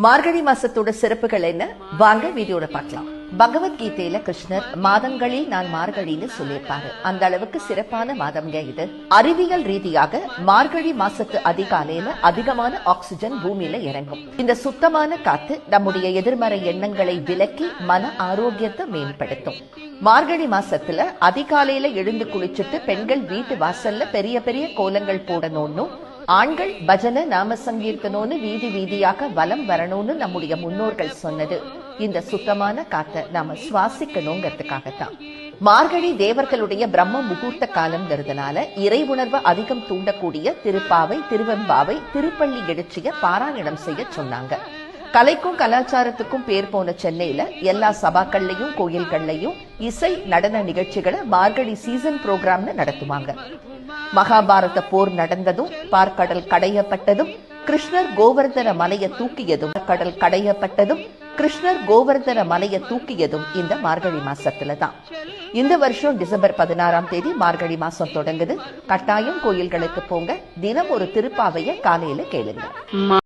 மார்கழி மாசத்தோட சிறப்புகள் என்ன? வாங்க வீடியோட பார்க்கலாம். பகவத்கீதையில கிருஷ்ணர் மாதங்களில் நான் மார்கழின்னு சொல்லியிருப்பாரு. அந்த அளவுக்கு சிறப்பான மாதம்ங்க இது. அறிவியல் ரீதியாக மார்கழி மாசத்து அதிகாலையில அதிகமான ஆக்சிஜன் பூமியில இறங்கும். இந்த சுத்தமான காத்து நம்முடைய எதிர்மறை எண்ணங்களை விலக்கி மன ஆரோக்கியத்தை மேம்படுத்தும். மார்கழி மாசத்துல அதிகாலையில எழுந்து குளிச்சுட்டு பெண்கள் வீட்டு வாசல்ல பெரிய பெரிய கோலங்கள் போடணும்னு, ஆண்கள் பஜனை நாம சங்கீர்த்தனோன்னு வீதி வீதியாக வலம் வரணும்னு நம்முடைய முன்னோர்கள் சொன்னது இந்த சுத்தமான காத்தை நாம சுவாசிக்கணுங்கிறதுக்காகத்தான். மார்கழி தேவர்களுடைய பிரம்ம முகூர்த்த காலம்ங்கிறதுனால இறை உணர்வு அதிகம் தூண்டக்கூடிய திருப்பாவை, திருவெம்பாவை, திருப்பள்ளி எழுச்சிய பாராயணம் செய்ய சொன்னாங்க. கலைக்கும் கலாச்சாரத்துக்கும் பேர் போன சென்னையில எல்லா சபாக்கள்லயும் கோயில்கள்லயும் இசை நடன நிகழ்ச்சிகளை மார்கழி சீசன் புரோகிராம்னு நடத்துவாங்க. மகாபாரத போர் நடந்ததும், பார்க்கடல் கடையப்பட்டதும், கிருஷ்ணர் கோவர்தன மலையை தூக்கியதும், கடல் கடையப்பட்டதும், கிருஷ்ணர் கோவர்தன மலையை தூக்கியதும் இந்த மார்கழி மாசத்துல தான். இந்த வருஷம் டிசம்பர் 16ஆம் தேதி மார்கழி மாசம் தொடங்குது. கட்டாயம் கோயில்களுக்கு போங்க. தினம் ஒரு திருப்பாவைய காலையில கேளுங்க.